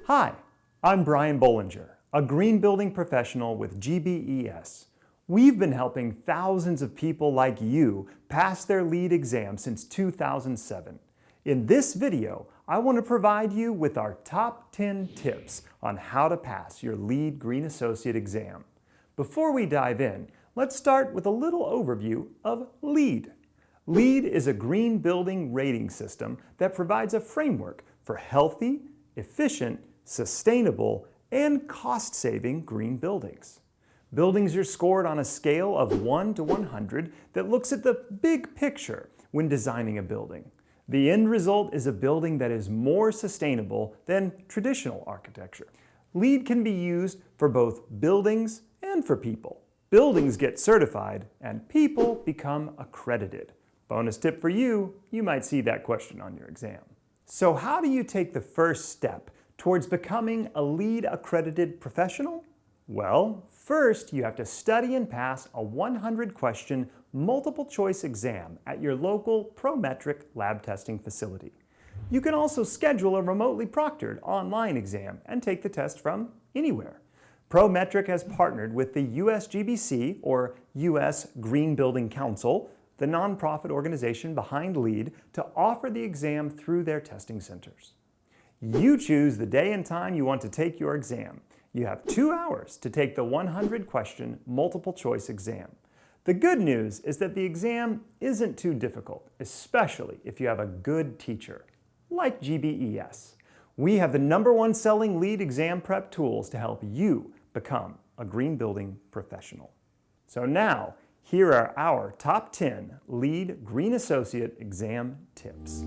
Hi, I'm Brian Bollinger, a green building professional with GBES. We've been helping thousands of people like you pass their LEED exam since 2007. In this video, I want to provide you with our top 10 tips on how to pass your LEED Green Associate exam. Before we dive in, let's start with a little overview of LEED. LEED is a green building rating system that provides a framework for healthy, efficient, sustainable, and cost-saving green buildings. Buildings are scored on a scale of 1 to 100 that looks at the big picture when designing a building. The end result is a building that is more sustainable than traditional architecture. LEED can be used for both buildings and for people. Buildings get certified and people become accredited. Bonus tip for you, you might see that question on your exam. So how do you take the first step towards becoming a LEED accredited professional? Well, first you have to study and pass a 100-question multiple choice exam at your local Prometric lab testing facility. You can also schedule a remotely proctored online exam and take the test from anywhere. Prometric has partnered with the USGBC, or US Green Building Council, the nonprofit organization behind LEED, to offer the exam through their testing centers. You choose the day and time you want to take your exam. You have 2 hours to take the 100-question multiple choice exam. The good news is that the exam isn't too difficult, especially if you have a good teacher, like GBES. We have the #1 selling LEED exam prep tools to help you become a green building professional. So now, here are our top 10 LEED Green Associate exam tips.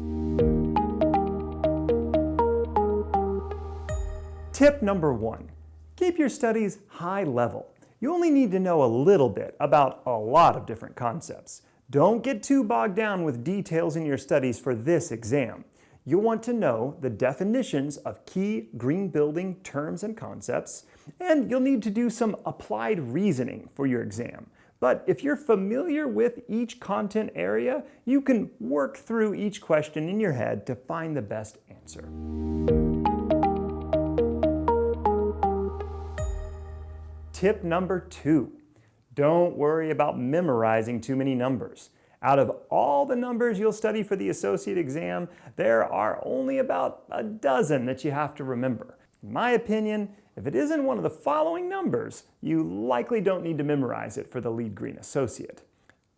Tip number 1, keep your studies high level. You only need to know a little bit about a lot of different concepts. Don't get too bogged down with details in your studies for this exam. You'll want to know the definitions of key green building terms and concepts, and you'll need to do some applied reasoning for your exam. But if you're familiar with each content area, you can work through each question in your head to find the best answer. Tip number 2, don't worry about memorizing too many numbers. Out of all the numbers you'll study for the associate exam, there are only about a dozen that you have to remember. In my opinion, if it isn't one of the following numbers, you likely don't need to memorize it for the LEED Green Associate.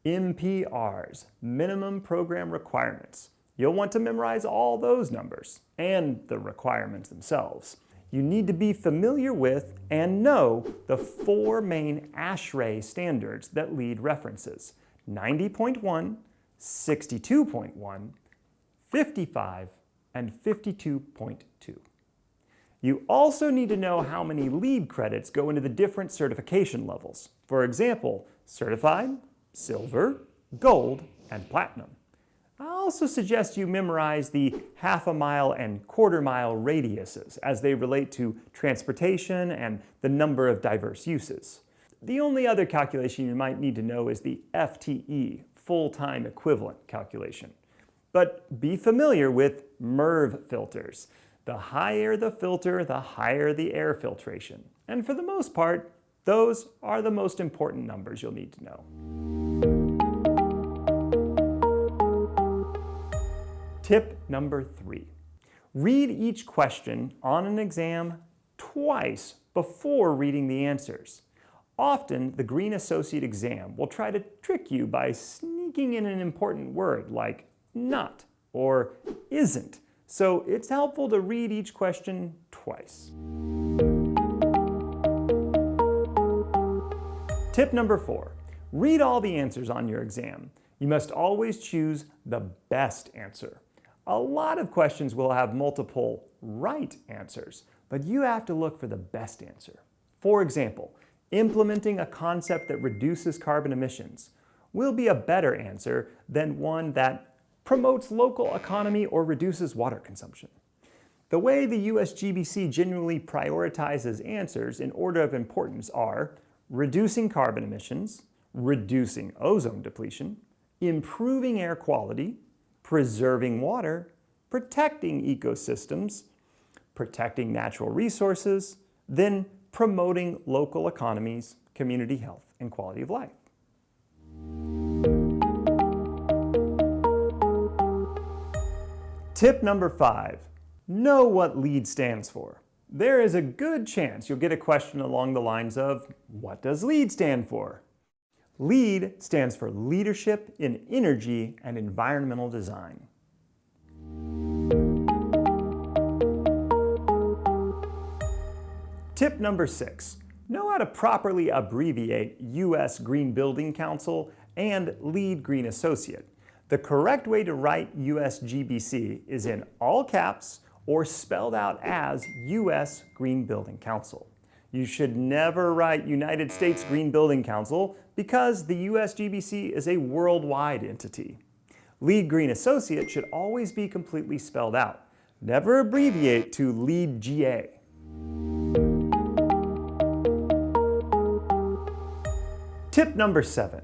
MPRs, minimum program requirements. You'll want to memorize all those numbers and the requirements themselves. You need to be familiar with and know the 4 main ASHRAE standards that LEED references: 90.1, 62.1, 55, and 52.2. You also need to know how many LEED credits go into the different certification levels. For example, certified, silver, gold, and platinum. I also suggest you memorize the half-a-mile and quarter-mile radiuses as they relate to transportation and the number of diverse uses. The only other calculation you might need to know is the FTE, full-time equivalent calculation. But be familiar with MERV filters. The higher the filter, the higher the air filtration. And for the most part, those are the most important numbers you'll need to know. Tip number 3, read each question on an exam twice before reading the answers. Often, the Green Associate exam will try to trick you by sneaking in an important word like not or isn't. So it's helpful to read each question twice. Tip number 4, read all the answers on your exam. You must always choose the best answer. A lot of questions will have multiple right answers, but you have to look for the best answer. For example, implementing a concept that reduces carbon emissions will be a better answer than one that promotes local economy or reduces water consumption. The way the USGBC generally prioritizes answers in order of importance are reducing carbon emissions, reducing ozone depletion, improving air quality, preserving water, protecting ecosystems, protecting natural resources, then promoting local economies, community health, and quality of life. Tip number 5, know what LEED stands for. There is a good chance you'll get a question along the lines of, what does LEED stand for? LEED stands for Leadership in Energy and Environmental Design. Tip number 6, know how to properly abbreviate US Green Building Council and LEED Green Associate. The correct way to write USGBC is in all caps or spelled out as US Green Building Council. You should never write United States Green Building Council because the USGBC is a worldwide entity. LEED Green Associate should always be completely spelled out. Never abbreviate to LEED GA. Tip number 7,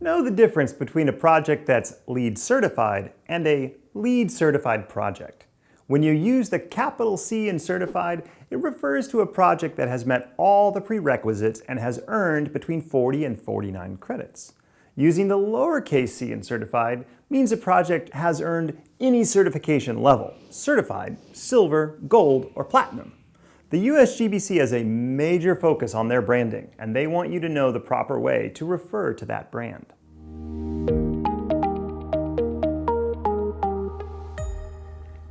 know the difference between a project that's LEED certified and a LEED certified project. When you use the capital C in certified, it refers to a project that has met all the prerequisites and has earned between 40 and 49 credits. Using the lowercase c in certified means a project has earned any certification level, certified, silver, gold, or platinum. The USGBC has a major focus on their branding, and they want you to know the proper way to refer to that brand.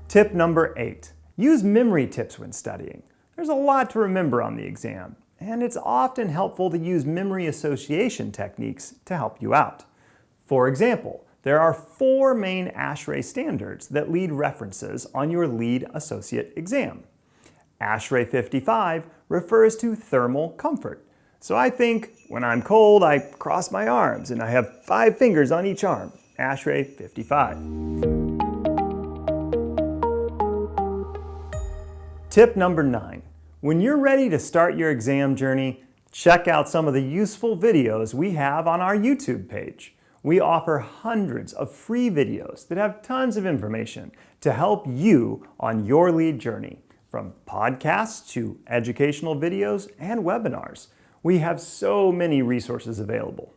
Tip number 8, use memory tips when studying. There's a lot to remember on the exam, and it's often helpful to use memory association techniques to help you out. For example, there are 4 main ASHRAE standards that LEED references on your LEED Associate exam. ASHRAE 55 refers to thermal comfort. So I think when I'm cold, I cross my arms and I have 5 fingers on each arm. ASHRAE 55. Tip number 9, when you're ready to start your exam journey, check out some of the useful videos we have on our YouTube page. We offer hundreds of free videos that have tons of information to help you on your LEED journey. From podcasts to educational videos and webinars, we have so many resources available.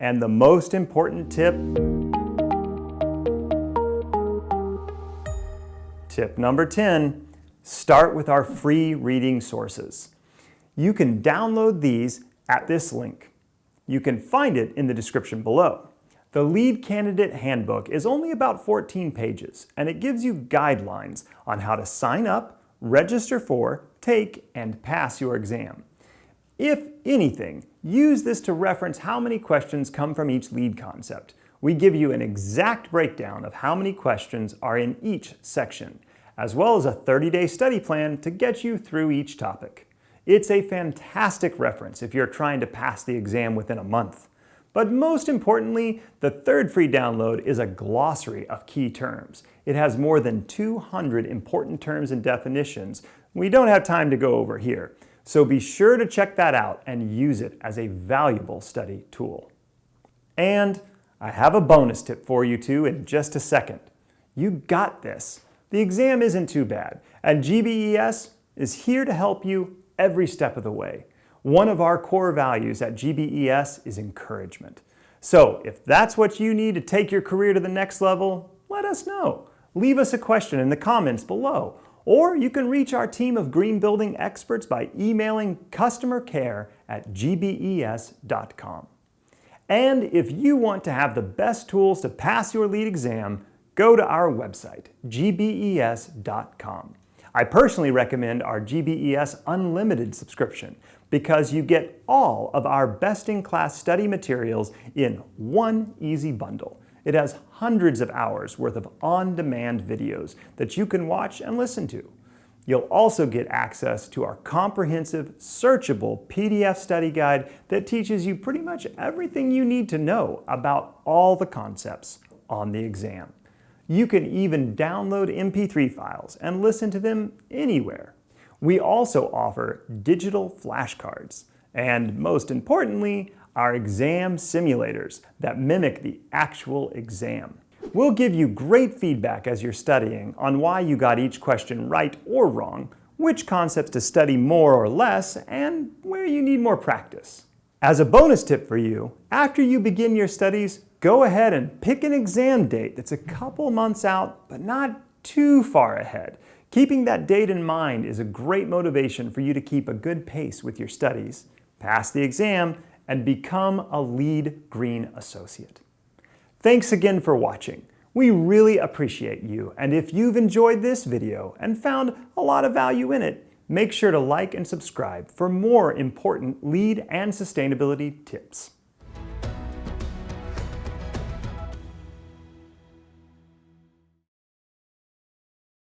And the most important tip, tip number 10, start with our free reading sources. You can download these at this link. You can find it in the description below. The LEED Candidate Handbook is only about 14 pages, and it gives you guidelines on how to sign up, register for, take, and pass your exam. If anything, use this to reference how many questions come from each LEED concept. We give you an exact breakdown of how many questions are in each section, as well as a 30-day study plan to get you through each topic. It's a fantastic reference if you're trying to pass the exam within a month. But most importantly, the third free download is a glossary of key terms. It has more than 200 important terms and definitions we don't have time to go over here. So be sure to check that out and use it as a valuable study tool. And I have a bonus tip for you too in just a second. You got this. The exam isn't too bad, and GBES is here to help you every step of the way. One of our core values at GBES is encouragement. So if that's what you need to take your career to the next level, let us know. Leave us a question in the comments below, or you can reach our team of green building experts by emailing customercare@gbes.com. And if you want to have the best tools to pass your LEED exam, go to our website, gbes.com. I personally recommend our GBES Unlimited subscription because you get all of our best-in-class study materials in one easy bundle. It has hundreds of hours worth of on-demand videos that you can watch and listen to. You'll also get access to our comprehensive, searchable PDF study guide that teaches you pretty much everything you need to know about all the concepts on the exam. You can even download MP3 files and listen to them anywhere. We also offer digital flashcards, and most importantly, our exam simulators that mimic the actual exam. We'll give you great feedback as you're studying on why you got each question right or wrong, which concepts to study more or less, and where you need more practice. As a bonus tip for you, after you begin your studies, go ahead and pick an exam date that's a couple months out, but not too far ahead. Keeping that date in mind is a great motivation for you to keep a good pace with your studies, pass the exam, and become a LEED Green Associate. Thanks again for watching. We really appreciate you, and if you've enjoyed this video and found a lot of value in it, make sure to like and subscribe for more important LEED and sustainability tips.